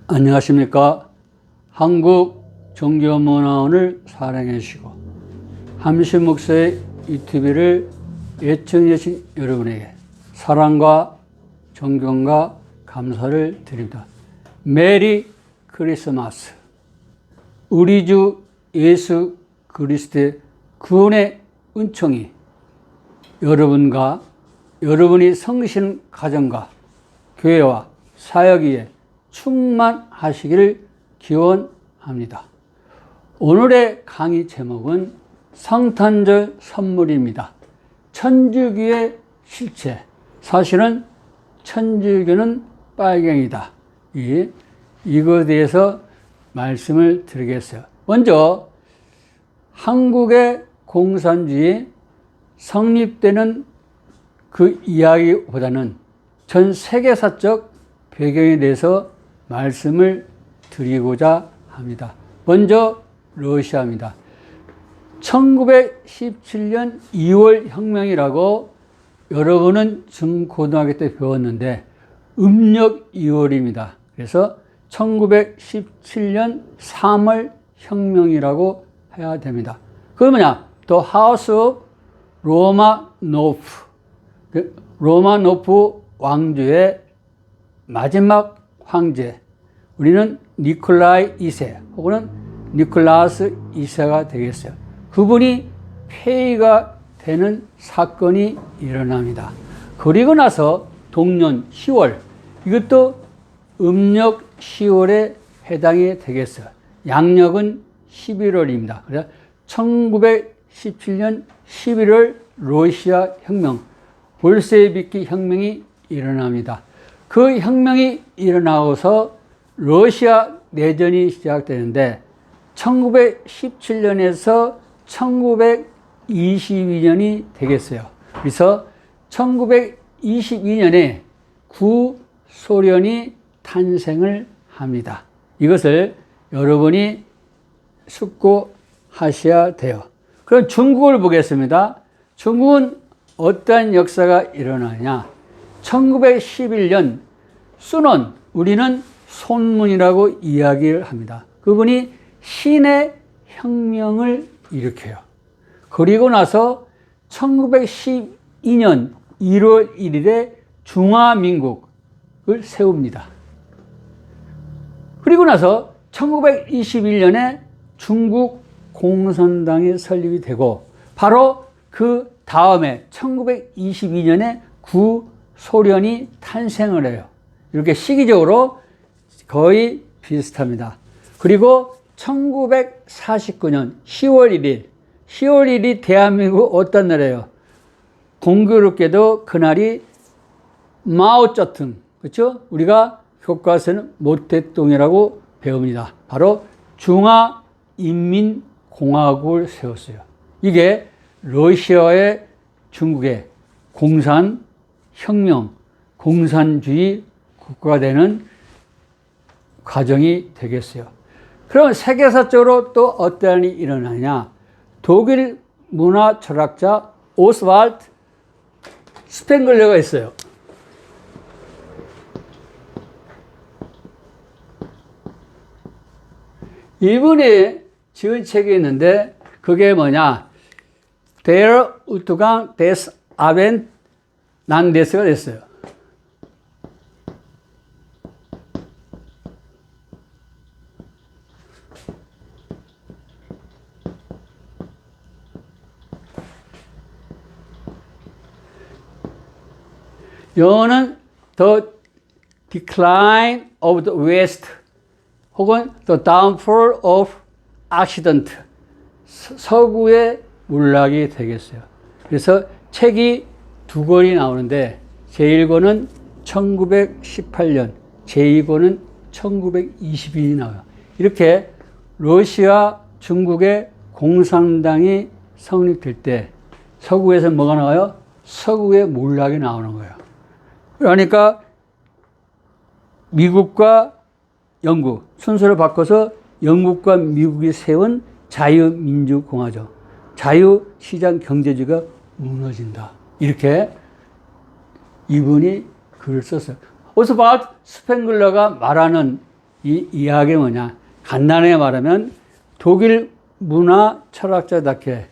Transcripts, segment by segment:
안녕하십니까. 한국종교문화원을 사랑해 주시고 함신 목사의 유튜브를 애청해 주신 여러분에게 사랑과 존경과 감사를 드립니다. 메리 크리스마스. 우리 주 예수 그리스도의 구원의 은총이 여러분과 여러분이 섬기시는 가정과 교회와 사역 위에 충만하시기를 기원합니다. 오늘의 강의 제목은 성탄절 선물입니다. 천주교의 실체. 사실은 천주교는 빨갱이다. 이거에 대해서 말씀을 드리겠어요. 먼저 한국의 공산주의 성립되는 그 이야기보다는 전 세계사적 배경에 대해서 말씀을 드리고자 합니다. 먼저 러시아입니다. 1917년 2월 혁명이라고 여러분은 중고등학교 때 배웠는데 음력 2월입니다. 그래서 1917년 3월 혁명이라고 해야 됩니다. 그게 뭐냐? The House of Romanov. 로마노프 왕조의 마지막 황제. 우리는 니콜라이 2세 혹은 니콜라스 2세가 되겠어요. 그분이 폐위가 되는 사건이 일어납니다. 그리고 나서 동년 10월, 이것도 음력 10월에 해당이 되겠어요. 양력은 11월입니다. 그래서 1917년 11월 러시아 혁명, 볼셰비키 혁명이 일어납니다. 그 혁명이 일어나고서 러시아 내전이 시작되는데 1917년에서 1922년이 되겠어요. 그래서 1922년에 구소련이 탄생을 합니다. 이것을 여러분이 숙고하셔야 돼요. 그럼 중국을 보겠습니다. 중국은 어떠한 역사가 일어나냐? 1911년 순원, 우리는 손문이라고 이야기를 합니다. 그분이 신의 혁명을 일으켜요. 그리고 나서 1912년 1월 1일에 중화민국을 세웁니다. 그리고 나서 1921년에 중국 공산당이 설립이 되고 바로 그 다음에 1922년에 구소련이 탄생을 해요. 이렇게 시기적으로 거의 비슷합니다. 그리고 1949년 10월 1일, 10월 1일이 대한민국 어떤 날이에요? 공교롭게도 그날이 마오쩌둥, 그렇죠? 우리가 교과서는 모택동이라고 배웁니다. 바로 중화인민공화국을 세웠어요. 이게 러시아의 중국의 공산혁명, 공산주의 국가가 되는 과정이 되겠어요. 그럼 세계사적으로 또 어떠한 일이 일어나냐? 독일 문화 철학자 오스왈드 스팽글러가 있어요. 이분이 지은 책이 있는데 그게 뭐냐? Der Untergang des Abendlandes 됐어요. 영어는 The Decline of the West 혹은 The Downfall of Occident, 서구의 몰락이 되겠어요. 그래서 책이 두 권이 나오는데 제1권은 1918년, 제2권은 1922년이 나와요. 이렇게 러시아, 중국의 공산당이 성립될 때 서구에서 뭐가 나와요? 서구의 몰락이 나오는 거예요. 그러니까 미국과 영국, 순서를 바꿔서 영국과 미국이 세운 자유민주공화국, 자유시장 경제주의가 무너진다. 이렇게 이분이 글을 썼어요. 오스왈드 스팽글러가 말하는 이 이야기는 뭐냐? 간단하게 말하면 독일 문화 철학자답게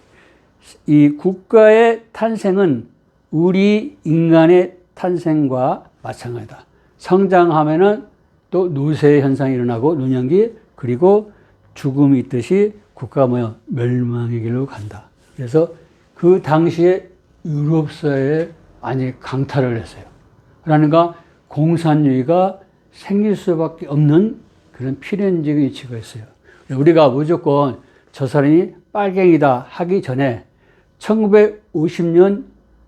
이 국가의 탄생은 우리 인간의 탄생과 마찬가지다. 성장하면은 또 노쇠 현상이 일어나고 노년기 그리고 죽음이 있듯이 국가가 뭐야? 멸망의 길로 간다. 그래서 그 당시에 유럽 사회에 많이 강탈을 했어요. 그러니까 공산주의가 생길 수밖에 없는 그런 필연적인 위치가 있어요. 우리가 무조건 저 사람이 빨갱이다 하기 전에 1950년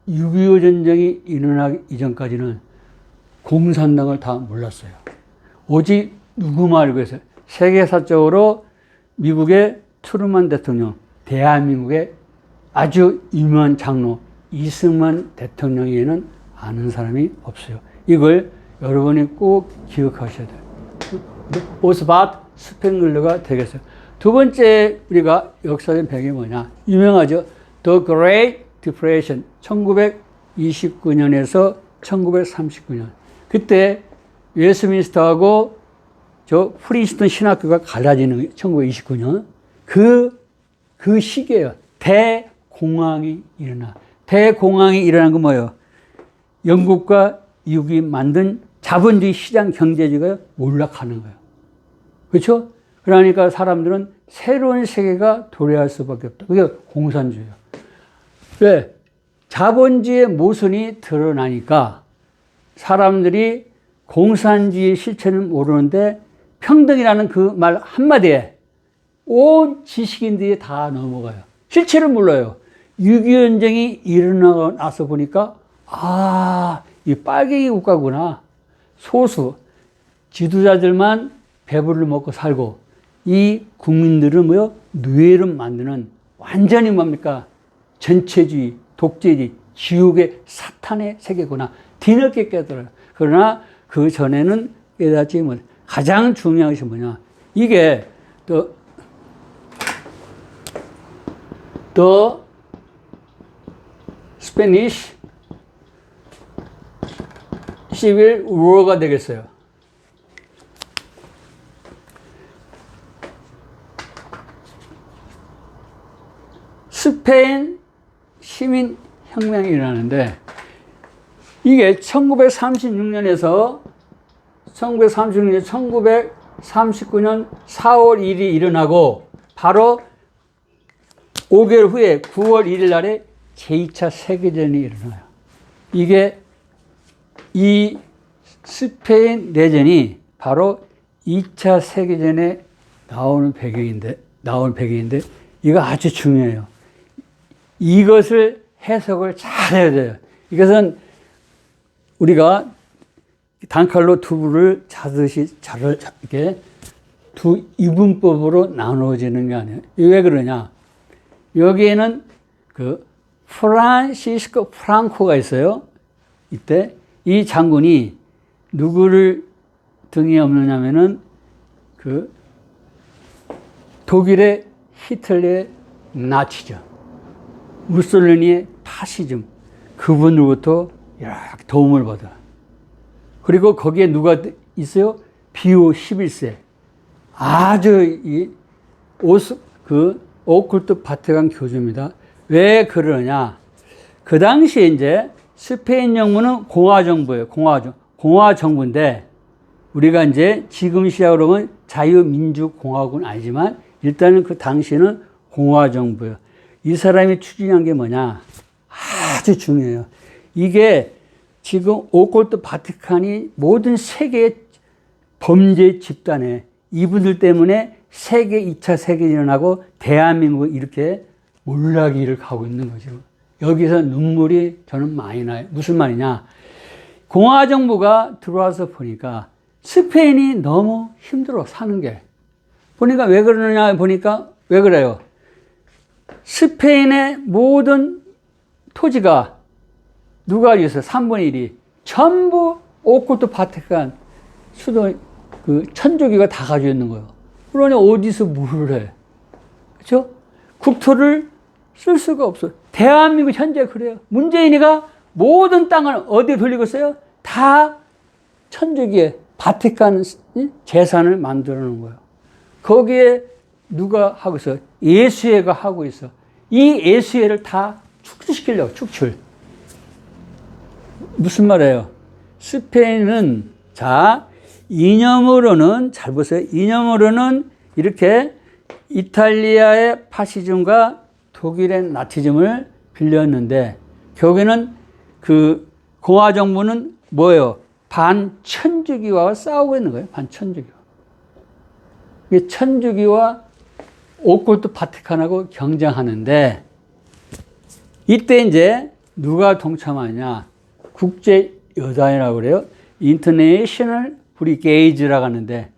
6.25 전쟁이 일어나기 이전까지는 공산당을 다 몰랐어요. 오직 누구만 알고 있어요? 세계사적으로 미국의 트루먼 대통령, 대한민국의 아주 유명한 장로 이승만 대통령 외에는 아는 사람이 없어요. 이걸 여러분이 꼭 기억하셔야 돼요. 오스바트 스팽글러가 되겠어요. 두 번째 우리가 역사적인 배경이 뭐냐? 유명하죠. The Great Depression 1929년에서 1939년. 그때 웨스트민스터하고 저 프린스턴 신학교가 갈라지는 게 1929년. 그 시기예요. 대공황이 일어나. 대공황이 일어난 건 뭐예요? 영국과 미국이 만든 자본주의 시장 경제주의가 몰락하는 거예요. 그렇죠? 그러니까 사람들은 새로운 세계가 도래할 수밖에 없다. 그게 공산주의예요. 왜? 자본주의의 모순이 드러나니까 사람들이 공산주의의 실체는 모르는데 평등이라는 그 말 한마디에 온 지식인들이 다 넘어가요. 실체를 몰라요. 6.25 전쟁이 일어나고 나서 보니까 이 빨갱이 국가구나. 소수 지도자들만 배부를 먹고 살고 이 국민들은 뭐요? 노예를 만드는 완전히 뭡니까? 전체주의, 독재주의, 지옥의 사탄의 세계구나. 뒤늦게 깨달아요. 그러나 그 전에는 깨닫지 못. 가장 중요한 것이 뭐냐? 이게 The Spanish Civil War가 되겠어요. 스페인 시민 혁명이 일어나는데 이게 1936년에서 1939년 4월 1일이 일어나고 바로 5개월 후에 9월 1일 날에 제2차 세계대전이 일어나요. 이게 이 스페인 내전이 바로 2차 세계전에 나오는 배경인데 이거 아주 중요해요. 이것을 해석을 잘 해야 돼요. 이것은 우리가 단칼로 두부를 자듯이 이렇게 두 이분법으로 나누어지는 게 아니에요. 왜 그러냐? 여기에는 그 프란시스코 프랑코가 있어요. 이때 이 장군이 누구를 등에 업느냐면은 그 독일의 히틀러의 나치죠. 무솔리니의 파시즘. 그분으로부터 이렇게 도움을 받아. 그리고 거기에 누가 있어요? 비오 11세. 아주 오쿨트 바티칸 교주입니다. 왜 그러냐? 그 당시에 이제 스페인 정부는 공화정부예요. 공화정부인데 우리가 이제 지금 시작으로 보면 자유민주공화국은 아니지만 일단은 그 당시에는 공화정부예요. 이 사람이 추진한 게 뭐냐? 아주 중요해요. 이게 지금 오컬트 바티칸이 모든 세계의 범죄 집단에 이분들 때문에 세계 2차 세계전이 일어나고 대한민국이 이렇게 몰락기를 가고 있는 거죠. 여기서 눈물이 저는 많이 나요. 무슨 말이냐? 공화정부가 들어와서 보니까 스페인이 너무 힘들어 사는 게. 보니까 왜 그러느냐 보니까 왜 그래요? 스페인의 모든 토지가 누가 있어요? 3분의 1이 전부 오콜트 바티칸 수도 그 천주교가 다 가지고 있는 거예요. 그러니 어디서 물을 해? 그렇죠? 국토를 쓸 수가 없어요. 대한민국 현재 그래요. 문재인이가 모든 땅을 어디에 돌리고 있어요? 다 천주교에 바티칸 재산을 만들어 놓은 거예요. 거기에 누가 하고 있어? 예수회가 하고 있어. 이 예수회를 다 축출시키려고, 축출. 무슨 말이에요? 스페인은, 자, 이념으로는, 잘 보세요. 이념으로는 이렇게 이탈리아의 파시즘과 독일의 나치즘을 빌렸는데, 결국에는 그 공화정부는 뭐예요? 반천주교와 싸우고 있는 거예요. 반천주교. 이게 천주교와 오컬트 바티칸하고 경쟁하는데, 이때 이제 누가 동참하냐? 국제여단이라고 그래요. 인터내셔널 브리게이즈라고 하는데,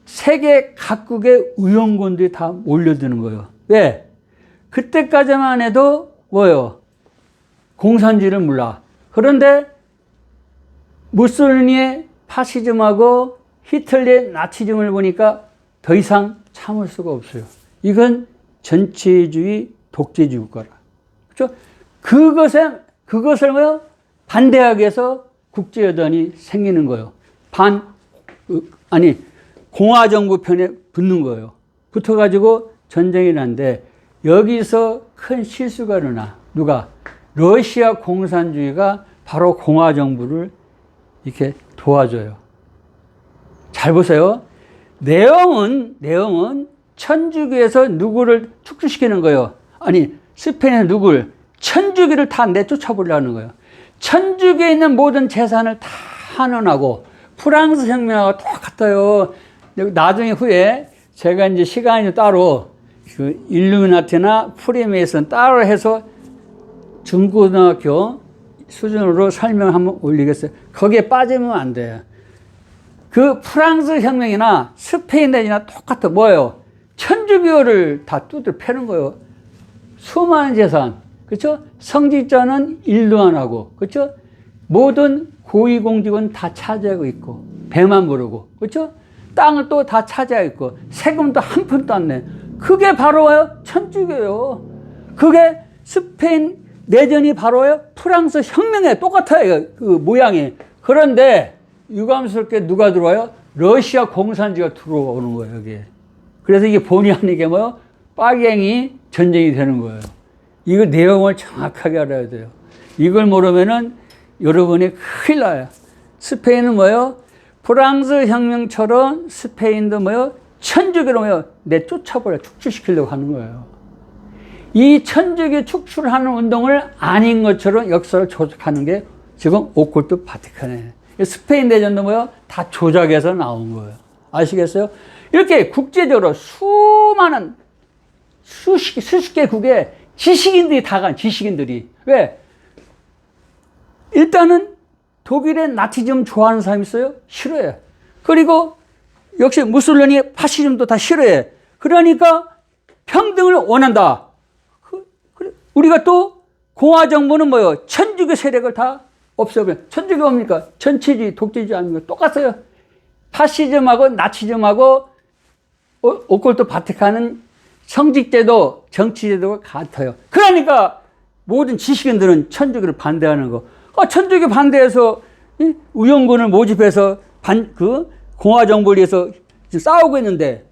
세계 각국의 의원군들이 다 몰려드는 거예요. 왜? 그때까지만 해도 뭐예요? 공산주의를 몰라. 그런데 무솔리니의 파시즘하고 히틀러의 나치즘을 보니까 더 이상 참을 수가 없어요. 이건 전체주의 독재주의 국가라. 그렇죠? 그것을 뭐요? 반대하기 위해서 국제여단이 생기는 거예요. 공화정부 편에 붙는 거예요. 붙어가지고 전쟁이 나는데, 여기서 큰 실수가 일어나. 누가? 러시아 공산주의가 바로 공화정부를 이렇게 도와줘요. 잘 보세요. 내용은 천주교에서 누구를 축출시키는 거예요. 아니, 스페인에 누구를? 천주교를 다 내쫓아보려는 거예요. 천주교에 있는 모든 재산을 다 환원하고, 프랑스 혁명하고 똑같아요. 나중에 후에 제가 이제 시간이 따로 그 일루미나티나 프리메이슨 따로 해서 중고등학교 수준으로 설명 한번 올리겠어요. 거기에 빠지면 안 돼요. 그 프랑스 혁명이나 스페인 대전이나 똑같아. 뭐예요? 천주교를 다 두드려 패는 거예요. 수많은 재산. 그렇죠? 성직자는 일도 안 하고. 그렇죠? 모든 고위공직은 다 차지하고 있고, 배만 부르고. 그렇죠? 땅을 또 다 차지하고 있고, 세금도 한 푼도 안 내. 그게 바로 천주교예요. 그게 스페인 내전이 바로 프랑스 혁명에 똑같아요. 그 모양이. 그런데 유감스럽게 누가 들어와요? 러시아 공산주의가 들어오는 거예요, 여기에. 그래서 이게 본의 아니게 빠갱이 전쟁이 되는 거예요. 이거 내용을 정확하게 알아야 돼요. 이걸 모르면은 여러분이 큰일 나요. 스페인은 프랑스 혁명처럼 스페인도 천주교로 내쫓아버려, 축출시키려고 하는 거예요. 이 천주교 축출하는 운동을 아닌 것처럼 역사를 조작하는 게 지금 오컬트 바티칸이에요. 스페인 대전도 다 조작해서 나온 거예요. 아시겠어요? 이렇게 국제적으로 수많은 수십 개국의 지식인들이 다 간, 지식인들이. 왜? 일단은 독일의 나치즘 좋아하는 사람이 있어요? 싫어해요. 그리고 역시 무솔리니 파시즘도 다 싫어해. 그러니까 평등을 원한다. 우리가 또 공화정부는 천주교 세력을 다 없애버려. 천주교가 뭡니까? 전체주의, 독재주의 아닙니까? 똑같아요. 파시즘하고 나치즘하고 오컬트 바티칸은 성직제도, 정치제도가 같아요. 그러니까 모든 지식인들은 천주교를 반대하는 거. 천주교 반대해서 의원군을 모집해서 공화정부를 위해서 싸우고 있는데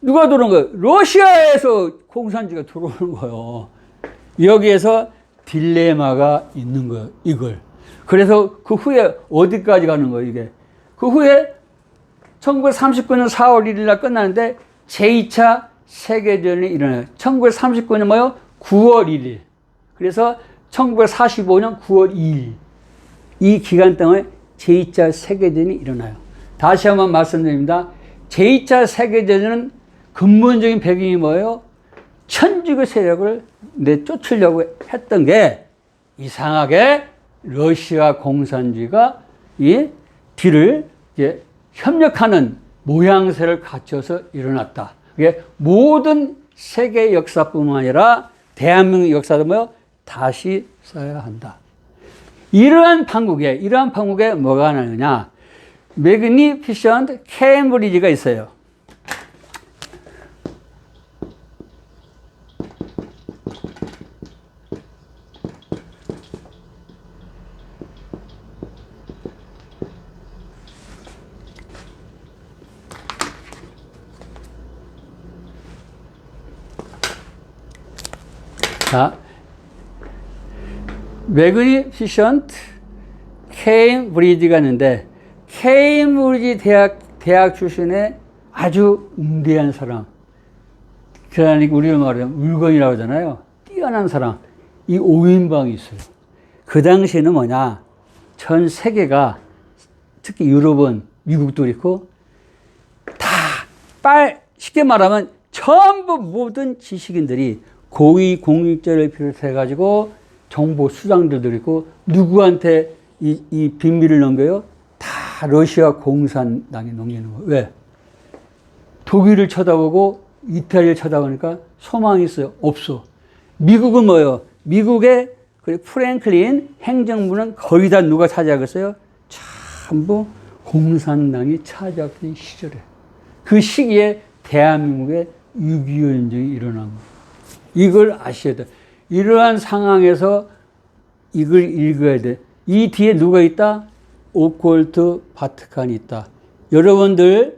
누가 들어온 거예요? 러시아에서 공산주의가 들어오는 거예요. 여기에서 딜레마가 있는 거예요, 이걸. 그래서 그 후에 어디까지 가는 거예요, 이게. 그 후에 1939년 4월 1일 날 끝나는데 제2차 세계대전이 일어나요. 1939년 9월 1일. 그래서 1945년 9월 2일. 이 기간 동안에 제2차 세계대전이 일어나요. 다시 한번 말씀드립니다. 제2차 세계대전은 근본적인 배경이 뭐예요? 천주교 세력을 내쫓으려고 했던 게 이상하게 러시아 공산주의가 이 뒤를 이제 협력하는 모양새를 갖춰서 일어났다. 이게 모든 세계 역사뿐만 아니라 대한민국 역사도 다시 써야 한다. 이러한 판국에 뭐가 나느냐? 매그니피션트 케임브리지가 있어요. 자, magnificent 케임브리지가 있는데, 케임브리지 대학 출신의 아주 웅대한 사람. 그러니까 우리가 말하면 물건이라고 하잖아요. 뛰어난 사람. 이 5인방이 있어요. 그 당시에는 뭐냐. 전 세계가, 특히 유럽은, 미국도 그렇고, 쉽게 말하면 전부 모든 지식인들이 고위 공직자를 비롯해가지고 정보 수장들도 있고, 누구한테 이 비밀을 넘겨요? 다 러시아 공산당에 넘기는 거예요. 왜? 독일을 쳐다보고 이탈리아를 쳐다보니까 소망이 있어요? 없어. 미국은 뭐예요? 미국의 프랭클린 행정부는 거의 다 누가 차지하겠어요? 전부 공산당이 차지하던 시절에. 그 시기에 대한민국의 6.25 전쟁이 일어난 거예요. 이걸 아셔야 돼. 이러한 상황에서 이걸 읽어야 돼. 이 뒤에 누가 있다? 오콜트 바티칸이 있다. 여러분들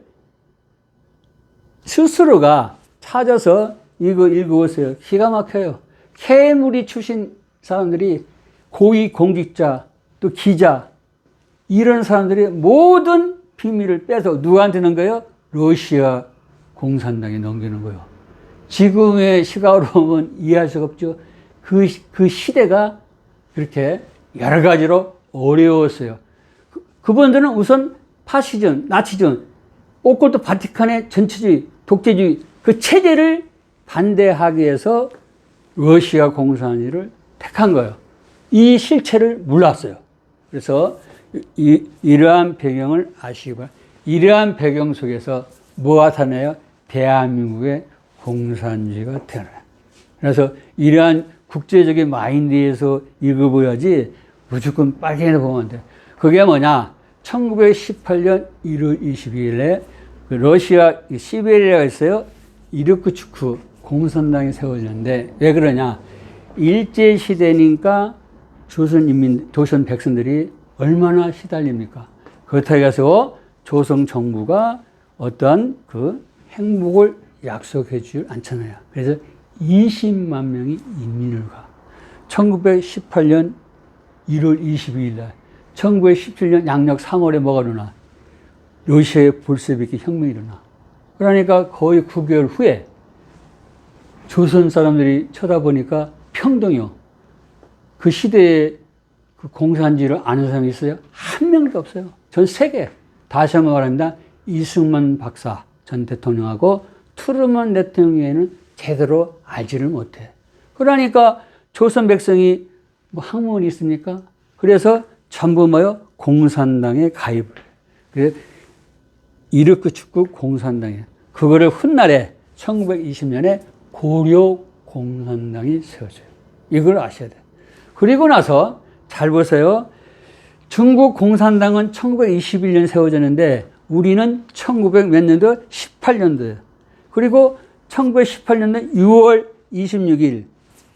스스로가 찾아서 이거 읽어보세요. 기가 막혀요. 케무리 출신 사람들이 고위 공직자, 또 기자, 이런 사람들이 모든 비밀을 빼서 누구한테 넘겨요? 러시아 공산당에 넘기는 거예요. 지금의 시각으로 보면 이해할 수가 없죠. 그 시대가 그렇게 여러 가지로 어려웠어요. 그분들은 우선 파시즘, 나치즘, 오컬트 바티칸의 전체주의, 독재주의, 그 체제를 반대하기 위해서 러시아 공산주의를 택한 거예요. 이 실체를 몰랐어요. 그래서 이러한 배경을 아시기 바랍니다. 이러한 배경 속에서 뭐가 나타나요? 대한민국의 공산주의가 태어나요. 그래서 이러한 국제적인 마인드에서 읽어보야지 무조건 빨갱이로 보면 안 돼요. 그게 뭐냐? 1918년 1월 22일에 러시아 시베리아가 있어요. 이르쿠츠크 공산당이 세워졌는데 왜 그러냐? 일제시대니까 조선 백성들이 얼마나 시달립니까? 그렇다고 해서 조선 정부가 어떤 그 행복을 약속해 주질 않잖아요. 그래서 20만 명이 이민을 가. 1918년 1월 22일 날, 1917년 양력 3월에 뭐가 일어나? 러시아의 볼셰비키 혁명이 일어나. 그러니까 거의 9개월 후에 조선 사람들이 쳐다보니까 평등이요. 그 시대에 그 공산주의를 아는 사람이 있어요? 한 명도 없어요. 전 세계. 다시 한번 말합니다. 이승만 박사 전 대통령하고 트루먼 대통령 외에는 제대로 알지를 못해. 그러니까 조선 백성이 뭐 학문이 있습니까? 그래서 전부 뭐요? 공산당에 가입을 해요. 그래서 이르크축구 공산당이에요. 그거를 훗날에 1920년에 고려 공산당이 세워져요. 이걸 아셔야 돼요. 그리고 나서 잘 보세요. 중국 공산당은 1921년 세워졌는데 우리는 1900 몇 년도? 18년도예요. 그리고 1918년도 6월 26일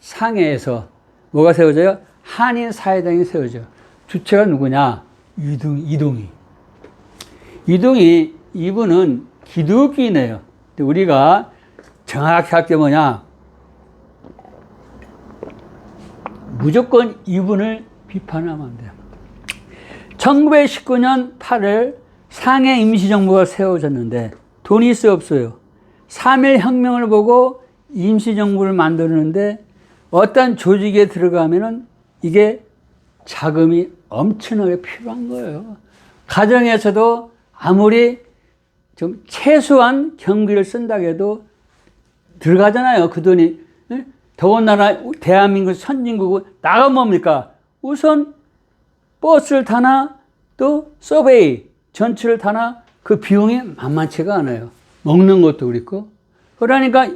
상해에서 뭐가 세워져요? 한인 사회당이 세워져요. 주체가 누구냐? 이동희. 이분은 기독교인이에요. 우리가 정확히 할 게 뭐냐? 무조건 이분을 비판하면 안 돼요. 1919년 8월 상해 임시정부가 세워졌는데 돈이 있어요, 없어요? 3.1 혁명을 보고 임시정부를 만드는데 어떤 조직에 들어가면은 이게 자금이 엄청나게 필요한 거예요. 가정에서도 아무리 좀 최소한 경비를 쓴다고 해도 들어가잖아요, 그 돈이. 더군다나 대한민국 선진국은 나가 뭡니까? 우선 버스를 타나 또 서베이 전철을 타나 그 비용이 만만치가 않아요. 먹는 것도 그렇고. 그러니까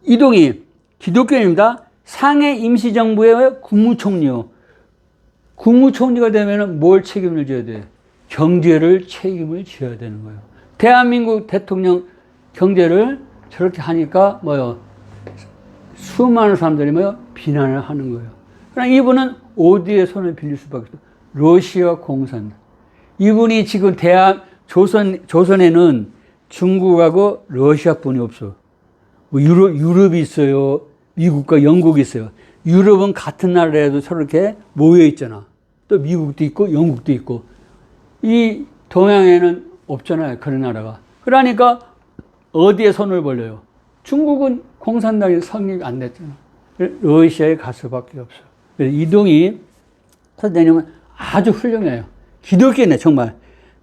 이동희 기독교인입니다. 상해 임시정부의 국무총리요. 국무총리가 되면 뭘 책임을 져야 돼? 경제를 책임을 져야 되는 거예요. 대한민국 대통령 경제를 저렇게 하니까 뭐요? 수많은 사람들이 뭐요? 비난을 하는 거예요. 그러나 이분은 어디에 손을 빌릴 수밖에 없어요? 러시아 공산. 이분이 지금 조선에는 중국하고 러시아뿐이 없어. 뭐 유럽이 있어요. 미국과 영국이 있어요. 유럽은 같은 나라에도 서로 이렇게 모여 있잖아. 또 미국도 있고 영국도 있고. 이 동양에는 없잖아요. 그런 나라가. 그러니까 어디에 손을 벌려요? 중국은 공산당이 성립이 안 됐잖아. 러시아에 갈 수밖에 없어요. 그래서 이동희 선생님은 아주 훌륭해요. 기독교네, 정말.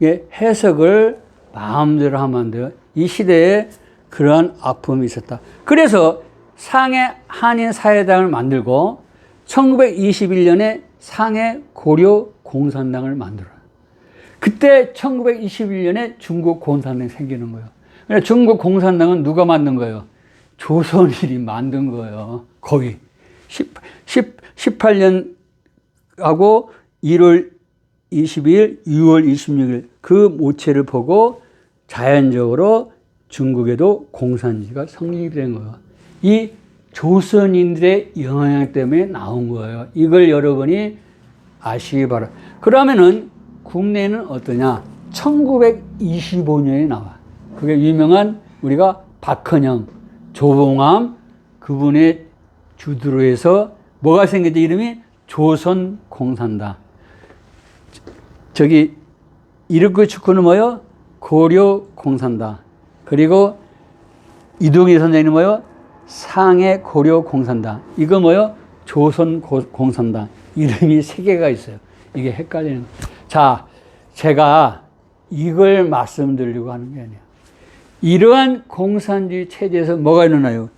해석을 마음대로 하면 안 돼요. 이 시대에 그러한 아픔이 있었다. 그래서 상해 한인사회당을 만들고 1921년에 상해 고려 공산당을 만들어요. 그때 1921년에 중국 공산당이 생기는 거예요. 중국 공산당은 누가 만든 거예요? 조선일이 만든 거예요. 거의. 18년하고 1월 22일, 6월 26일 그 모체를 보고 자연적으로 중국에도 공산주의가 성립된 거예요. 이 조선인들의 영향 때문에 나온 거예요. 이걸 여러분이 아시기 바랍니다. 그러면은 국내는 어떠냐? 1925년에 나와. 그게 유명한 우리가 박헌영, 조봉암 그분의 주도로 해서 뭐가 생겼지? 이름이 조선공산당. 저기 이르크 축구는 뭐요? 고려공산당. 그리고 이동희 선생님은 뭐요? 상해 고려공산당. 이거 뭐요? 조선공산당. 이름이 세 개가 있어요. 이게 헷갈리는. 자, 제가 이걸 말씀드리려고 하는 게 아니에요. 이러한 공산주의 체제에서 뭐가 일어나요?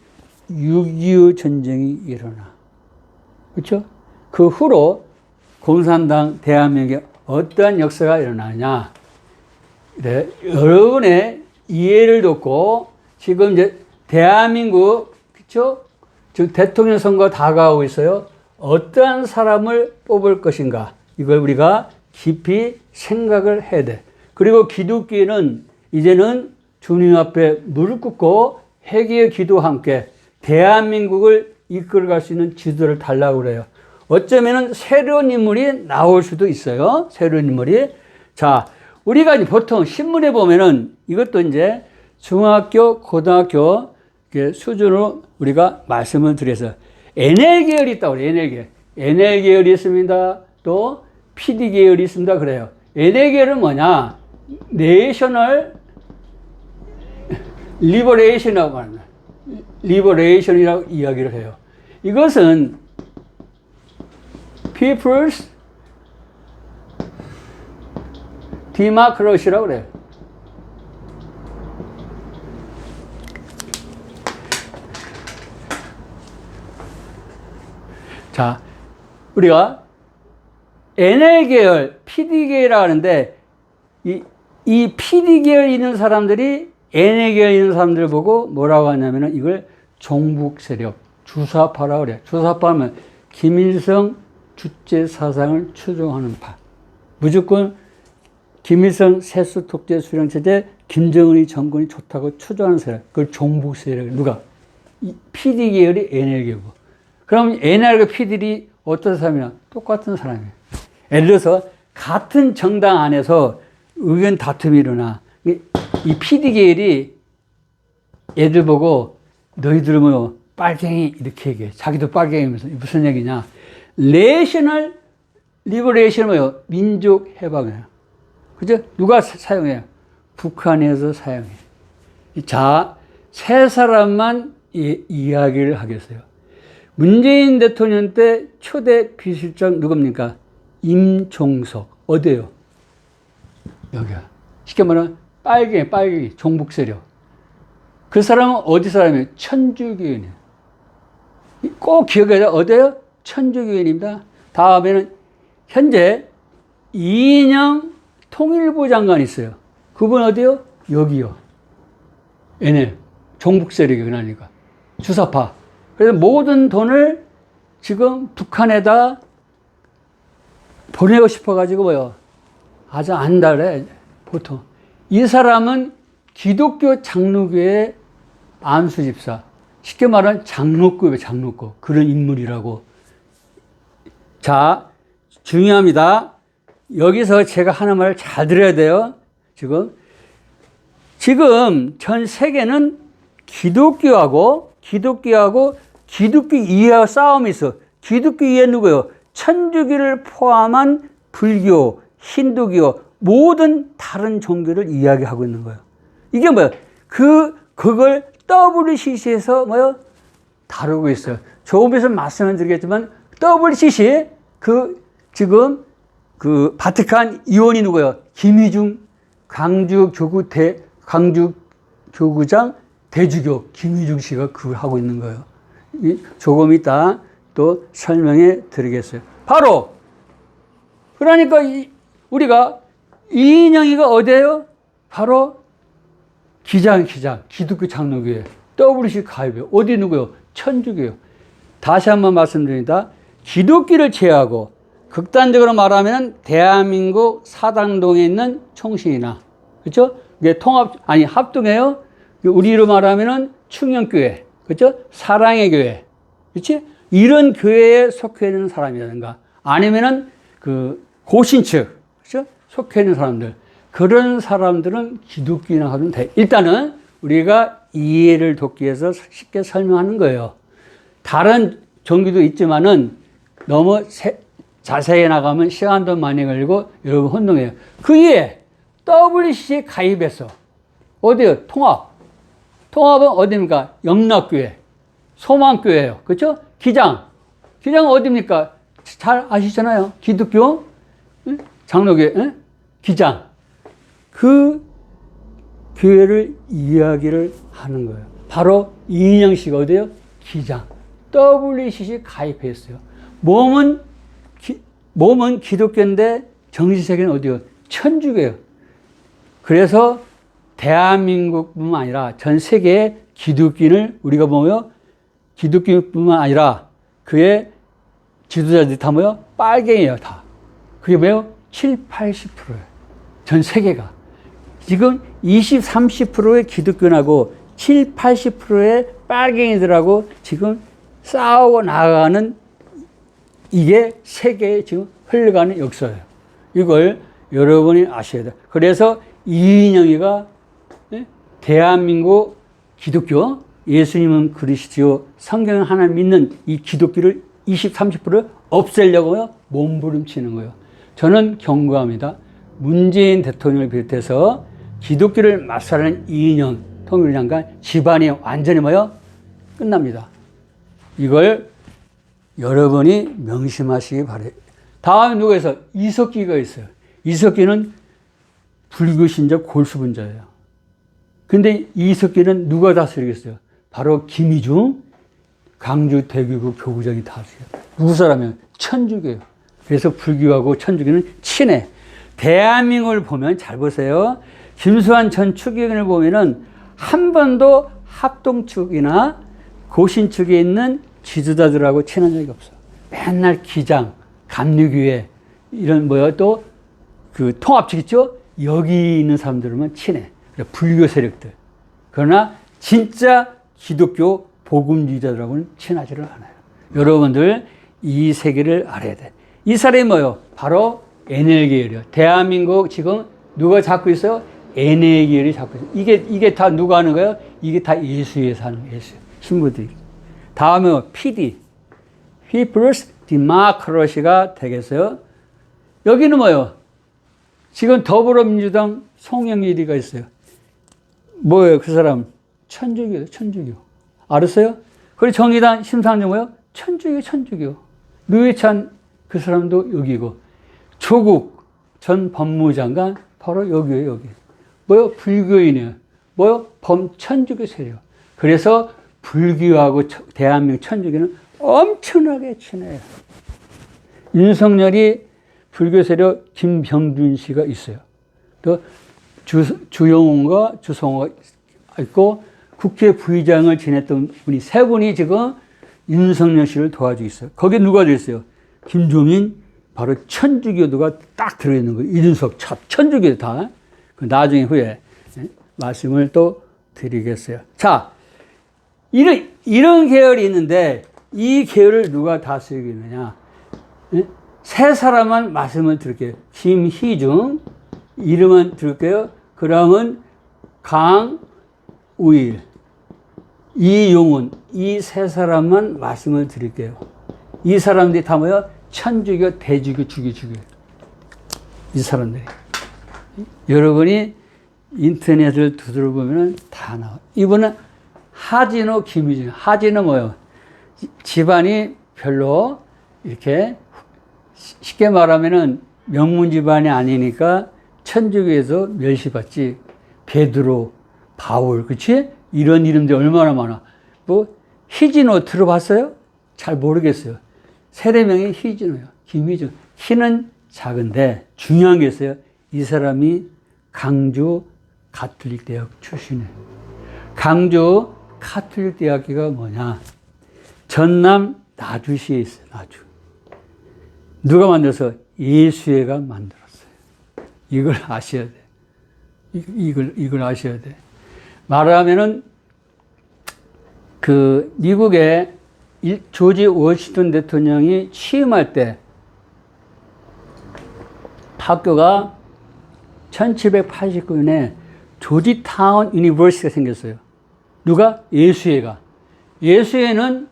6.25 전쟁이 일어나. 그렇죠? 그 후로 공산당 대한민국에 어떠한 역사가 일어나냐. 네, 여러분의 이해를 돕고 지금 이제 대한민국, 그렇죠? 즉 대통령 선거 다가오고 있어요. 어떠한 사람을 뽑을 것인가. 이걸 우리가 깊이 생각을 해야 돼. 그리고 기독교는 이제는 주님 앞에 무릎 꿇고 회개의 기도와 함께 대한민국을 이끌어갈 수 있는 지도를 달라고 그래요. 어쩌면은 새로운 인물이 나올 수도 있어요. 새로운 인물이. 자, 우리가 이제 보통 신문에 보면은 이것도 이제 중학교, 고등학교 수준으로 우리가 말씀을 드려서 NL계열이 있다고 그래요. NL계열. NL계열이 있습니다. 또 PD계열이 있습니다. 그래요. NL계열은 뭐냐? 내셔널 리버레이션이라고 하는 거예요. 리버레이션이라고 이야기를 해요. 이것은 People's Democracy라고 그래요. 자, 우리가 NL계열, PD계열이라고 하는데 이 PD계열에 있는 사람들이 NL계열에 있는 사람들을 보고 뭐라고 하냐면은 이걸 종북세력, 주사파라고 그래요. 주사파는 김일성 주체 사상을 추종하는 파. 무조건 김일성 세수 독재 수령 체제, 김정은이 정권이 좋다고 추종하는 세력. 그걸 종북세력. 누가? PD 계열이 NL계고. 그럼 NL과 PD들이 어떤 사람이냐? 똑같은 사람이에요. 예를 들어서 같은 정당 안에서 의견 다툼이 일어나. 이 PD 계열이 애들 보고 너희들 뭐 빨갱이 이렇게 얘기해. 자기도 빨갱이면서 무슨 얘기냐? 내셔널 리버레이션 뭐요? 민족 해방이에요. 그죠? 누가 사용해요? 북한에서 사용해요. 자, 세 사람만 이야기를 하겠어요. 문재인 대통령 때 초대 비서실장 누굽니까? 임종석. 어디에요? 여기야. 쉽게 말하면 빨갱이, 종북세력. 그 사람은 어디 사람이에요? 천주교인이에요. 꼭 기억해야 어디에요? 천주교인입니다. 다음에는 현재 이인영 통일부 장관이 있어요. 그분 어디요? 여기요. 얘네 종북세력이 그러니까 주사파. 그래서 모든 돈을 지금 북한에다 보내고 싶어가지고 뭐요? 아주 안달해 보통. 이 사람은 기독교 장로교의 안수집사. 쉽게 말하면 장로급이에요. 장로급. 그런 인물이라고. 자, 중요합니다. 여기서 제가 하는 말을 잘 들어야 돼요. 지금 전 세계는 기독교하고 기독교 이해와 싸움이 있어. 기독교 이해 누구요? 천주교를 포함한 불교, 힌두교, 모든 다른 종교를 이야기하고 있는 거예요. 이게 뭐야? 그걸 WCC에서 뭐요? 다루고 있어요. 조금에서 말씀을 드리겠지만, WCC, 지금, 바티칸 이원이 누구예요? 김희중 광주교구장 대주교 김희중 씨가 그걸 하고 있는 거예요. 조금 이따 또 설명해 드리겠어요. 바로, 그러니까 우리가 이인영이가 어디예요? 바로 기독교 장로교회, WC 가입이에요. 어디 누구요? 천주교요. 다시 한번 말씀드립니다. 기독교를 제외하고 극단적으로 말하면 대한민국 사당동에 있는 총신이나, 그렇죠? 이게 합동해요. 우리로 말하면은 충영교회, 그렇죠? 사랑의 교회, 그렇지? 이런 교회에 속해 있는 사람이라든가, 아니면은 고신측, 그렇죠? 속해 있는 사람들, 그런 사람들은 기독교인이라고 하면 돼. 일단은 우리가 이해를 돕기 위해서 쉽게 설명하는 거예요. 다른 종교도 있지만은 너무 자세히 나가면 시간도 많이 걸리고 여러분 혼동해요. 그 이에 WCC에 가입해서 어디요? 통합은 어디입니까? 영락교회, 소망교회예요. 그렇죠? 기장은 어디입니까? 잘 아시잖아요. 기독교 장로교회 기장. 그 교회를 이야기를 하는 거예요. 바로 이인영 씨가 어디요? 기장. WCC 가입했어요. 몸은 기독교인데 정신세계는 어디요? 천주교예요. 그래서 대한민국뿐만 아니라 전 세계의 기독교인을 우리가 보면 기독교뿐만 아니라 그의 지도자들이 다 뭐요? 빨갱이에요, 다. 그게 뭐예요? 7, 80%예요. 전 세계가. 지금 20, 30%의 기독교인하고 7, 80%의 빨갱이들하고 지금 싸우고 나가는 이게 세계에 지금 흘러가는 역사예요. 이걸 여러분이 아셔야 돼요. 그래서 이인영이가 대한민국 기독교, 예수님은 그리스도, 성경은 하나님 믿는 이 기독교를 20, 30% 없애려고요, 몸부림치는 거예요. 저는 경고합니다. 문재인 대통령을 비롯해서 기독교를 맞서는 이인영 통일장관 집안이 완전히 뭐요? 끝납니다. 이걸 여러분이 명심하시기 바래요. 다음에 누가 있어요? 이석기가 있어요. 이석기는 불교 신자 골수분자예요. 근데 이석기는 누가 다스리겠어요? 바로 김희중 광주 대교구 교구장이 다스려요. 누구 사람이에요? 천주교예요. 그래서 불교하고 천주교는 친해. 대한민국을 보면 잘 보세요. 김수환 전 추기경을 보면은 한 번도 합동측이나 고신측에 있는 지도자들하고 친한 적이 없어요. 맨날 기장, 감리교회, 이런 또 통합측 있죠? 여기 있는 사람들만 친해. 불교 세력들. 그러나 진짜 기독교 복음주의자들하고는 친하지를 않아요. 여러분들 이 세계를 알아야 돼. 이 사람이 뭐예요? 바로 NL계열이요. 대한민국 지금 누가 잡고 있어요? NL계열이 잡고 있어요. 이게 다 누가 하는 거예요? 이게 다 예수에서 하는 거예요. 예수. 신부들이. 다음에 PD. People's Democracy가 되겠어요. 여기는 뭐예요? 지금 더불어민주당 송영길이가 있어요. 뭐예요? 그 사람 천주교예요. 천주교. 알았어요? 그리고 정의당 심상정 뭐예요? 천주교. 류해찬 그 사람도 여기고, 조국 전 법무장관 바로 여기에요. 여기. 뭐요? 불교인이에요. 뭐요? 범천주교 세력. 그래서 불교하고 대한민국 천주교는 엄청나게 친해요. 윤석열이 불교 세력 김병준 씨가 있어요. 또 주영훈과 주성호가 있고, 국회 부의장을 지냈던 분이 세 분이 지금 윤석열 씨를 도와주고 있어요. 거기에 누가 들어있어요? 김종인, 바로 천주교도가 딱 들어있는 거예요. 이준석, 천주교 다. 나중에 후에 말씀을 또 드리겠어요. 자, 이런 계열이 있는데 이 계열을 누가 다스리고 있느냐? 세 사람만 말씀을 드릴게요. 김희중, 이름은 드릴게요. 그러면 강우일, 이용훈, 이 세 사람만 말씀을 드릴게요. 이 사람들이 다 뭐야? 천주교, 대주교, 주교. 이 사람들이. 여러분이 인터넷을 두드려보면 다 나와요. 이분은 하진호, 김유진. 하진은 뭐예요? 집안이 별로 이렇게 쉽게 말하면은 명문 집안이 아니니까 천주교에서 멸시받지. 베드로, 바울, 그치? 이런 이름들이 얼마나 많아. 뭐, 희진호 들어봤어요? 잘 모르겠어요. 세례명이 희진호예요. 김희진. 희는 작은데 중요한 게 있어요. 이 사람이 강주 가톨릭 대학 출신이에요. 강주 가톨릭 대학교가 뭐냐? 전남 나주시에 있어요. 나주. 누가 만들어서? 예수회가 만들었어요. 이걸 아셔야 돼. 이걸 아셔야 돼. 말하면은 그 미국의 조지 워싱턴 대통령이 취임할 때 학교가 1789년에 조지타운 유니버시티가 생겼어요. 누가? 예수회가. 예수회는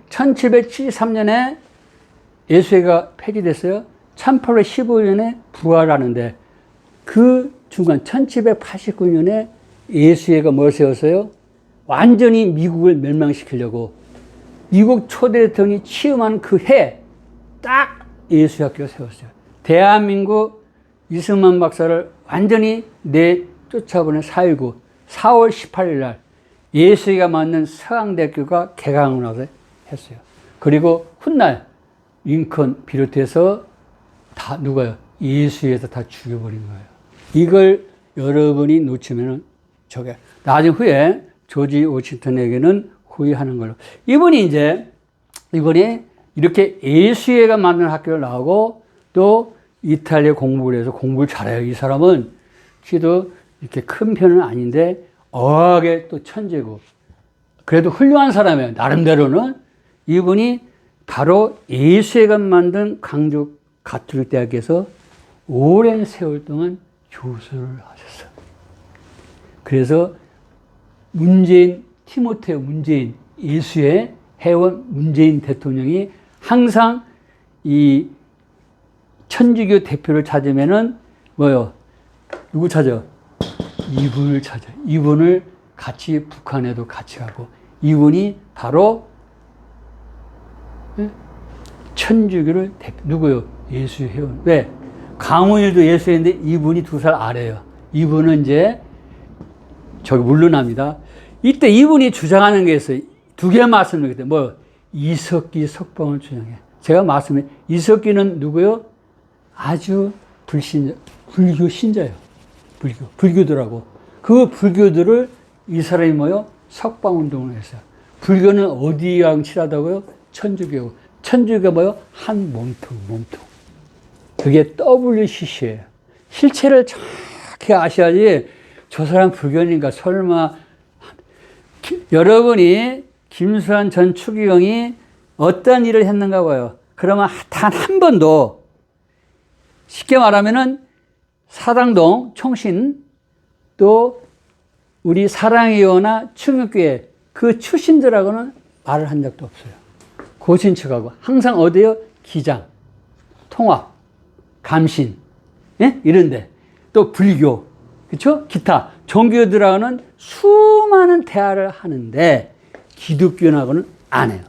1773년에 예수회가 폐지됐어요. 1815년에 부활하는데 그 중간 1789년에 예수회가 뭘 세웠어요? 완전히 미국을 멸망시키려고 미국 초대 대통령이 취임한 그 해 딱 예수학교가 세웠어요. 대한민국 이승만 박사를 완전히 내쫓아보낸 4.19 4월 18일 날 예수회가 만든 서강대학교가 개강을 하고 했어요. 그리고 훗날 링컨 비롯해서 다 누가요? 예수회에서 다 죽여버린 거예요. 이걸 여러분이 놓치면은 저게 나중 후에 조지 워싱턴에게는 후회하는 걸로. 이분이 이렇게 예수회가 만든 학교를 나오고 또 이탈리아 공부를 해서 공부를 잘해요. 이 사람은 키도 이렇게 큰 편은 아닌데 어하게 또 천재고 그래도 훌륭한 사람이에요. 나름대로는. 이분이 바로 예수회가 만든 강주 가톨릭 대학에서 오랜 세월 동안 교수를 하셨어요. 그래서 티모테오 문재인, 예수회 회원 문재인 대통령이 항상 이 천주교 대표를 찾으면은 뭐요? 누구 찾아? 이분을 찾아. 이분을 같이 북한에도 같이 가고 이분이 바로 천주교를 대표. 누구요? 예수 회원. 왜? 강원일도 예수회인데 이분이 2살 아래예요. 이분은 이제 저기 물러납니다. 이때 이분이 주장하는 게 있어요. 2개 말씀을 드렸어요. 뭐 이석기 석방을 주장해. 제가 말씀해. 이석기는 누구요? 아주 불교 신자예요. 불교들하고. 그 불교들을 이 사람이 뭐요? 석방운동을 했어요. 불교는 어디랑 친하다고요? 천주교. 천주교가 뭐요? 한 몸통. 그게 WCC예요. 실체를 정확히 아셔야지 저 사람 불교인가 설마. 여러분이 김수환 전 추기경이 어떤 일을 했는가 봐요. 그러면 단 한 번도 쉽게 말하면은 사당동 총신 또 우리 사랑의교나 충육교회 그 출신들하고는 말을 한 적도 없어요. 고친 척하고 항상 어디요? 기장, 통합, 감신, 예? 이런데 또 불교, 그렇죠? 기타 종교들하고는 수많은 대화를 하는데 기독교하고는 안 해요.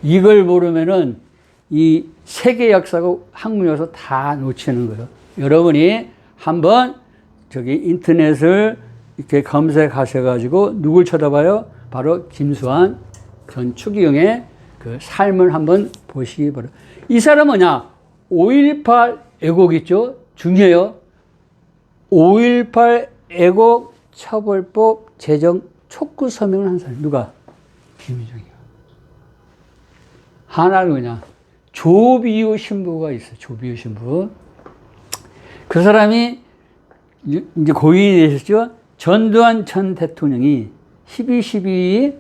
이걸 모르면은 이 세계 역사고 학문 역사 다 놓치는 거예요. 여러분이 한번 저기 인터넷을 이렇게 검색하셔가지고 누굴 쳐다봐요? 바로 김수환 전 추기경의 그 삶을 한번 보시기 바랍니다. 이 사람은 뭐냐? 5.18 애국 있죠? 중요해요. 5.18 애국 처벌법 제정 촉구 서명을 한 사람. 누가? 김유정이요. 하나는 뭐냐? 조비우 신부가 있어요. 조비우 신부. 그 사람이 이제 고인이 되셨죠? 전두환 전 대통령이 12.12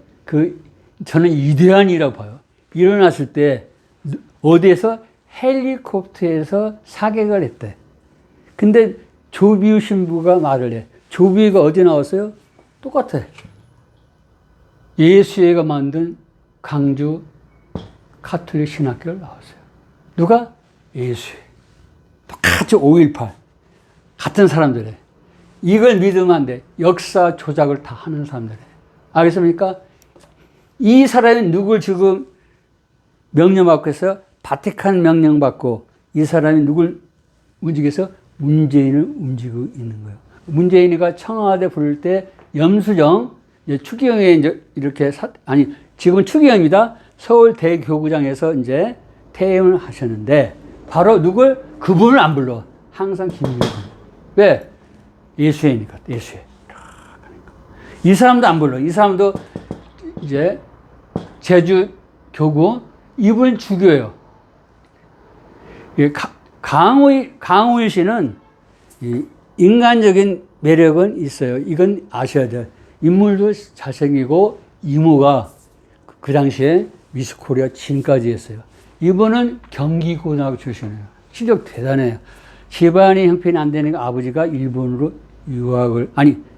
저는 이대한이라고 봐요. 일어났을 때 어디에서 헬리콥터에서 사격을 했대. 근데 조비우 신부가 말을 해. 조비우가 어디 나왔어요? 똑같아. 예수회가 만든 강주 가톨릭 신학교를 나왔어요. 누가? 예수회. 똑같이 5.18. 같은 사람들이에요. 이걸 믿으면 안 돼. 역사 조작을 다 하는 사람들이에요. 알겠습니까? 이 사람이 누굴 지금 명령받고 해서 바티칸 명령받고 이 사람이 누굴 움직여서 문재인을 움직이고 있는 거예요. 문재인이가 청와대 부를 때 염수정, 이제 추기경에 이제 이렇게 지금은 추기경입니다. 서울대교구장에서 이제 퇴임을 하셨는데 바로 누굴? 그분을 안 불러. 항상 김일성. 왜? 예수회니까, 예수회. 이 사람도 안 불러. 이 사람도 이제 제주 교구, 이분을 죽여요. 강우일 씨는 인간적인 매력은 있어요. 이건 아셔야 돼요. 인물도 잘생기고 이모가 그 당시에 미스 코리아 진까지 했어요. 이분은 경기고등학교 출신이에요. 실력 대단해요. 집안이 형편이 안 되니까 아버지가 일본으로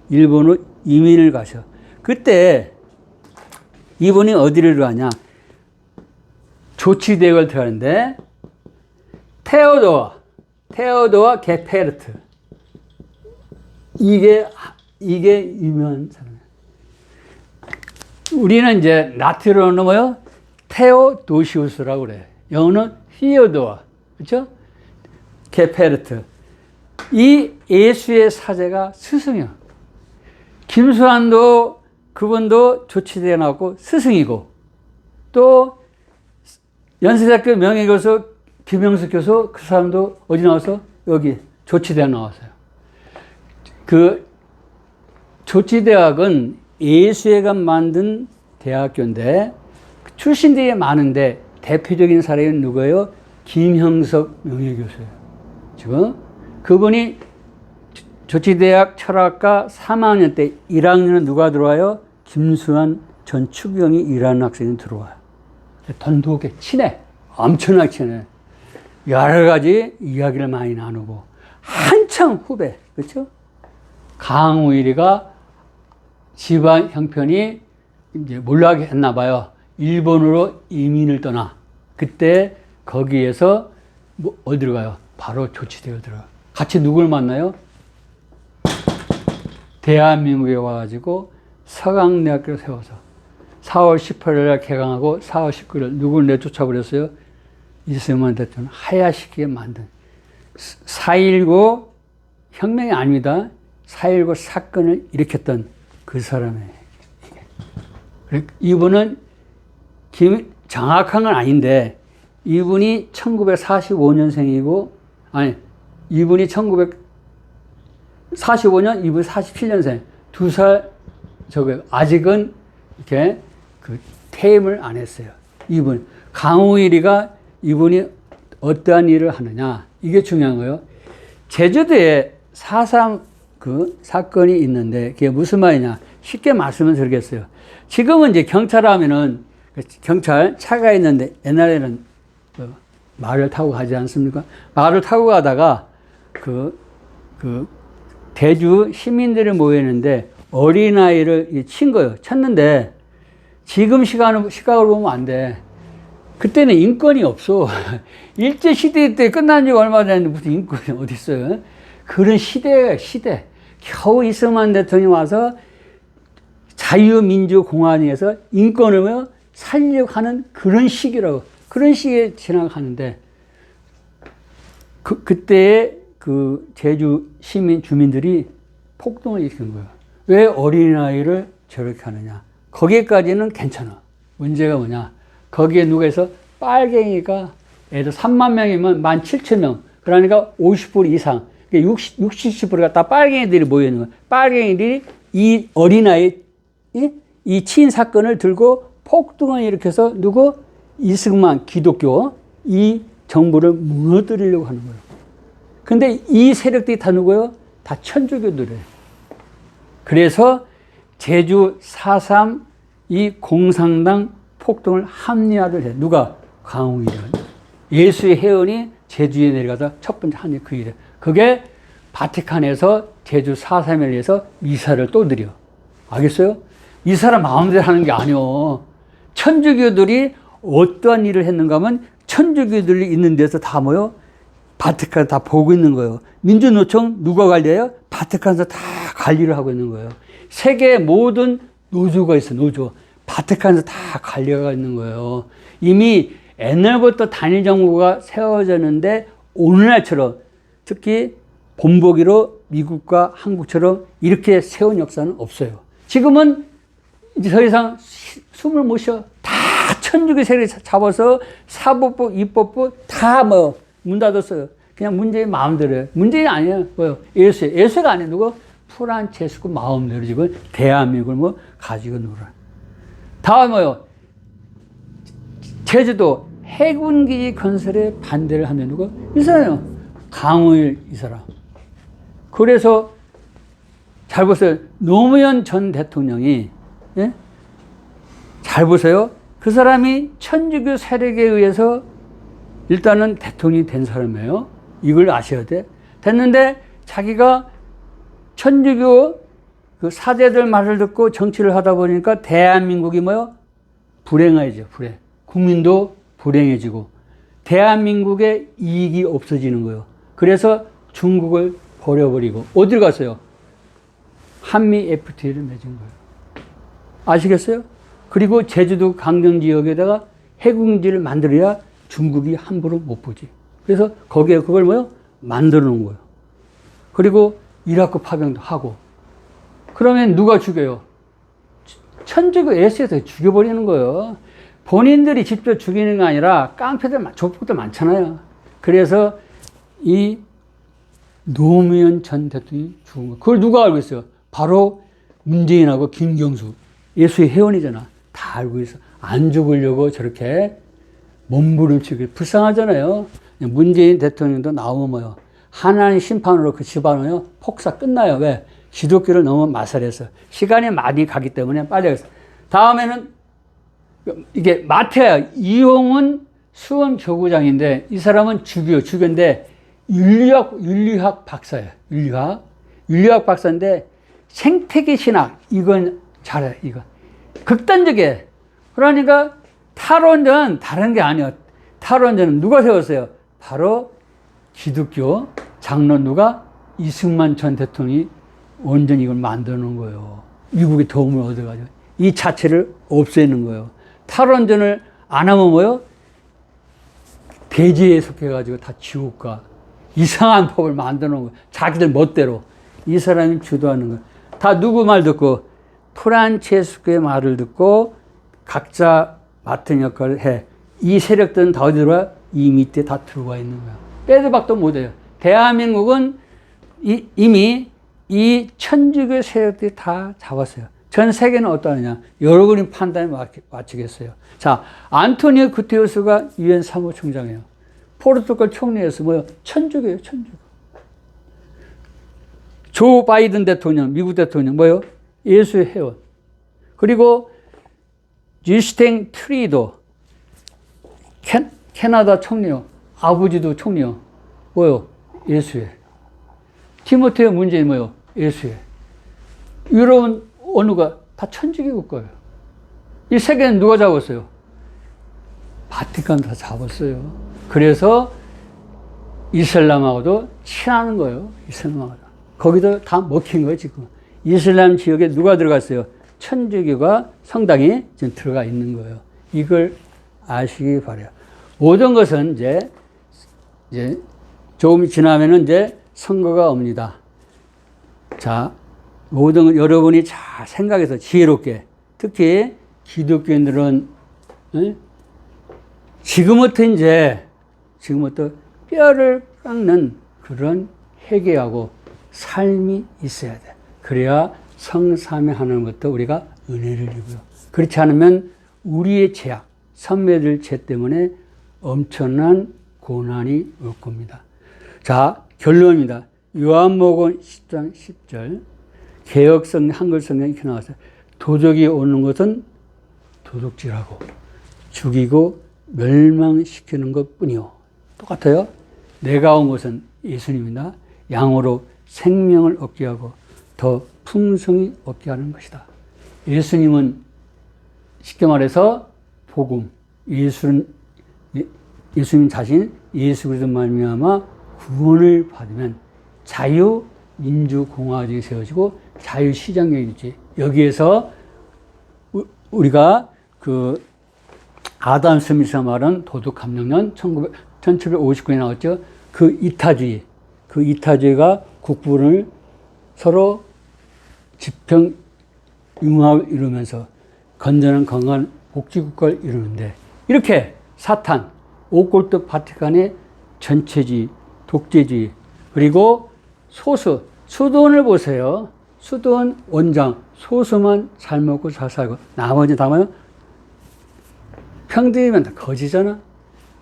일본으로 이민을 가셔. 그때 이분이 어디를 가냐? 조치대학을 들어가는데 테오도어 게페르트. 이게 유명한 사람이에요. 우리는 이제 라틴어는 뭐요? 테오도시우스라고 그래요. 영어는 히오도어. 그렇죠? 게페르트. 이 예수의 사제가 스승이요. 김수환도 그분도 조치대에 나왔고 스승이고, 또 연세대학교 명예교수 김영숙 교수, 그 사람도 어디 나와서? 여기 조치대학 나왔어요. 그 조치대학은 예수회가 만든 대학교인데 출신들이 많은데 대표적인 사람이 누구예요? 김형석 명예교수예요. 지금 그분이 조치대학 철학과 3학년 때 1학년은 누가 들어와요? 김수환 전 추기경이 일하는 학생이 들어와요. 돈독해, 친해. 엄청나게 친해. 여러 가지 이야기를 많이 나누고 한참 후배, 그렇죠? 강우일이가 집안 형편이 이제 몰락이 했나 봐요. 일본으로 이민을 떠나. 그때 거기에서 어디로 가요? 바로 조치대에 들어가. 같이 누굴 만나요? 대한민국에 와가지고 서강대학교를 세워서 4월 18일 개강하고 4월 19일 누굴 내쫓아버렸어요? 이승만 대통령 하야시키게 만든 4.19 혁명이 아닙니다. 4.19 사건을 일으켰던 그 사람이에요. 이분은 정확한 건 아닌데 이분이 1945년생이고 이분이 1945년, 이분이 47년생. 2살 적어요. 아직은 이렇게 퇴임을 안 했어요. 이분. 강우일이가 이분이 어떠한 일을 하느냐. 이게 중요한 거예요. 제주도에 4.3 사건이 있는데 그게 무슨 말이냐. 쉽게 말씀을 드리겠어요. 지금은 이제 경찰 하면은 경찰 차가 있는데 옛날에는 말을 타고 가지 않습니까? 말을 타고 가다가 대주 시민들이 모였는데 어린아이를 친 거예요. 쳤는데 지금 시각으로 보면 안 돼. 그때는 인권이 없어. 일제시대 때 끝난 지 얼마 됐는데 무슨 인권이 어디 있어요? 그런 시대예요, 시대. 겨우 이승만 대통령이 와서 자유민주공화국에서 인권을 살려고 하는 그런 시기라고. 그런 시기에 지나가는데 그때의 제주 시민 주민들이 폭동을 일으킨 거예요. 왜 어린아이를 저렇게 하느냐. 거기까지는 괜찮아. 문제가 뭐냐. 거기에 누가 해서 빨갱이가 애들 3만 명이면 17,000명. 그러니까 50% 이상. 60, 70%가 다 빨갱이들이 모여있는 거예요. 빨갱이들이 이 어린아이, 이 치인 사건을 들고 폭동을 일으켜서 누구? 이승만 기독교, 이 정부를 무너뜨리려고 하는 거예요. 근데 이 세력들이 다 누구예요? 다 천주교들이에요. 그래서 제주 4.3 이 공산당 폭동을 합리화를 해. 누가? 강우일은. 예수의 회원이 제주에 내려가서 첫 번째 한 일 그 일이에요. 그게 바티칸에서 제주 4.3을 위해서 미사를 또 드려. 알겠어요? 이 사람 마음대로 하는 게 아니오. 천주교들이 어떠한 일을 했는가 하면 천주교들이 있는 데서 다 모여 바티칸 다 보고 있는 거예요. 민주노총 누가 관리해요? 바티칸에서 다 관리를 하고 있는 거예요. 세계 모든 노조가 있어, 노조. 바티칸에서 다 관리가 있는 거예요. 이미 옛날부터 단일 정부가 세워졌는데 오늘날처럼 특히 본보기로 미국과 한국처럼 이렇게 세운 역사는 없어요. 지금은 이제 더 이상 숨을 못 쉬어. 다 천주교 세력이 잡아서 사법부, 입법부 다 뭐 문 닫았어요. 그냥 문재인 마음대로 해요. 문재인 아니에요. 뭐요? 예수가 아니에요. 누구? 프란체스코 마음대로 지금 대한민국을 뭐 가지고 놀아. 다음 뭐요? 제주도 해군기지 건설에 반대를 하는 누구? 이 사람이요. 강우일 이 사람. 그래서 잘 보세요. 노무현 전 대통령이, 예? 잘 보세요. 그 사람이 천주교 세력에 의해서 일단은 대통령이 된 사람이에요. 이걸 아셔야 돼. 됐는데 자기가 천주교 그 사제들 말을 듣고 정치를 하다 보니까 대한민국이 뭐요? 불행해지죠. 불행. 국민도 불행해지고 대한민국의 이익이 없어지는 거예요. 그래서 중국을 버려버리고 어디로 갔어요? 한미 FTA를 맺은 거예요. 아시겠어요? 그리고 제주도 강정지역에다가 해군기지를 만들어야 중국이 함부로 못 보지. 그래서 거기에 그걸 뭐요? 만들어 놓은 거예요. 그리고 이라크 파병도 하고. 그러면 누가 죽여요? 천주교 S에서 죽여버리는 거예요. 본인들이 직접 죽이는 게 아니라 깡패들, 족북들 많잖아요. 그래서 이 노무현 전 대통령이 죽은 거. 그걸 누가 알고 있어요? 바로 문재인하고 김경수. 예수의 회원이잖아. 다 알고 있어. 안 죽으려고 저렇게 몸부림치고 불쌍하잖아요. 문재인 대통령도 나오면 뭐요? 하나님 심판으로 그 집안은요, 폭사 끝나요. 왜? 기독교를 너무 마살해서. 시간이 많이 가기 때문에 빨리 하겠어. 다음에는 이게 마태야. 이용은 수원 교구장인데 이 사람은 주교인데 윤리학 박사예요. 윤리학 박사인데 생태계 신학 이건 잘해. 이거 극단적이에요. 그러니까 탈원전 다른 게 아니에요. 탈원전은 누가 세웠어요? 바로 기독교 장로 누가? 이승만 전 대통령이 완전히 이걸 만들어 놓은 거예요. 미국의 도움을 얻어가지고 이 자체를 없애는 거예요. 탈원전을 안 하면 뭐요? 대지에 속해가지고 다 지옥과 이상한 법을 만들어 놓은 거예요. 자기들 멋대로. 이 사람이 주도하는 거예요. 다 누구 말 듣고? 프란체스코의 말을 듣고 각자 맡은 역할을 해. 이 세력들은 다 어디 들어와? 이 밑에 다 들어와 있는 거야. 빼도 박도 못해요. 대한민국은 이미 이 천주교 세력들이 다 잡았어요. 전 세계는 어떠하느냐? 여러분이 판단에 맞추겠어요. 자, 안토니오 구테레스가 유엔 사무총장이에요. 포르투갈 총리에서 뭐요? 천주교예요, 천주교. 조 바이든 대통령, 미국 대통령 뭐요? 예수의 회원. 그리고 주스틴 트리도 캐나다 총리요. 아버지도 총리요. 뭐요? 예수의. 티모테오 문재인 뭐요? 예수의. 유럽은 어느가 다 천주교 국가예요. 이 세계는 누가 잡았어요? 바티칸 다 잡았어요. 그래서 이슬람하고도 친하는 거예요. 이슬람하고도. 거기도 다 먹힌 거예요, 지금. 이슬람 지역에 누가 들어갔어요? 천주교가 성당이 지금 들어가 있는 거예요. 이걸 아시기 바라요. 모든 것은 이제 조금 지나면은 이제 선거가 옵니다. 자, 모든 여러분이 잘 생각해서 지혜롭게, 특히 기독교인들은 지금부터 뼈를 깎는 그런 회개하고 삶이 있어야 돼. 그래야 성삼위 하나님부터 우리가 은혜를 입어요. 그렇지 않으면 우리의 죄악, 선배들 죄 때문에 엄청난 고난이 올 겁니다. 자, 결론입니다. 요한복음 10장 10절 개역성 한글성경이 이렇게 나왔어요. 도적이 오는 것은 도둑질하고 죽이고 멸망시키는 것뿐이요. 똑같아요. 내가 온 것은 예수님이나 양으로 생명을 얻게 하고 더 풍성히 얻게 하는 것이다. 예수님은 쉽게 말해서 복음, 예수님 자신 예수 그리스도 말미암아 구원을 받으면 자유민주공화국이 세워지고 자유시장경이 있지. 여기에서 우리가 그 아담 스미스가 말한 도덕감정론 1759년에 나왔죠. 그 이타주의가 국부를 서로 집행융합을 이루면서 건전한 건강한 복지국가를 이루는데, 이렇게 사탄, 오골도 바티칸의 전체주의, 독재주의, 그리고 수도원을 보세요. 수도원 원장, 소수만 잘 먹고 잘 살고 나머지 다 뭐요? 평등이면 다 거지잖아.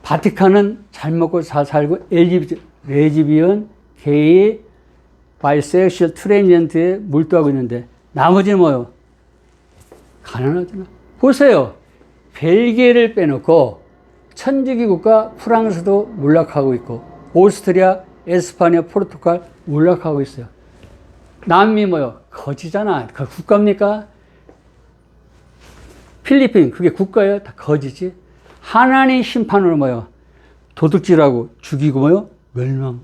바티칸은 잘 먹고 잘 살고 LGBT, 레즈비언, 게이, 바이섹슈얼, 트랜지언트에 몰두하고 있는데 나머지는 뭐요? 가난하잖아. 보세요. 벨기에를 빼놓고 천주교 국가 프랑스도 몰락하고 있고 오스트리아, 에스파냐, 포르투갈 몰락하고 있어요. 남미 뭐요? 거지잖아. 그 국가입니까? 필리핀 그게 국가예요? 다 거지지. 하나님 심판으로 뭐요? 도둑질하고 죽이고 뭐요? 멸망하고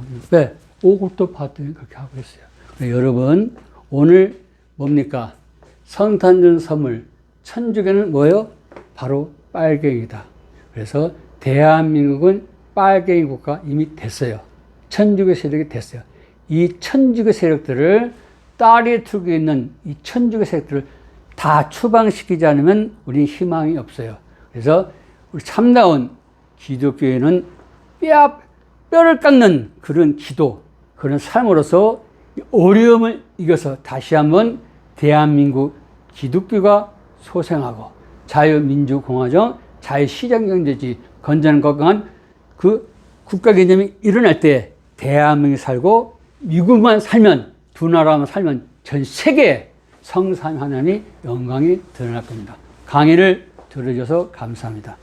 있는. 왜? 오골도 봤더니 그렇게 하고 있어요. 여러분 오늘 뭡니까? 성탄절 선물 천주교는 뭐예요? 바로 빨갱이다. 그래서 대한민국은 빨갱이 국가 이미 됐어요. 천주교 세력이 됐어요. 이 천주교 세력들을 딸이 틀고 있는 이 천주교 세력들을 다 추방시키지 않으면 우리는 희망이 없어요. 그래서 우리 참다운 기독교회는 뼈를 깎는 그런 기도, 그런 삶으로서 어려움을 이겨서 다시 한번 대한민국 기독교가 소생하고 자유민주공화정, 자유시장경제주의, 건전한 건강한 그 국가 개념이 일어날 때 대한민국이 살고 미국만 살면, 두 나라만 살면 전 세계에 성삼 하나님의 영광이 드러날 겁니다. 강의를 들어줘서 감사합니다.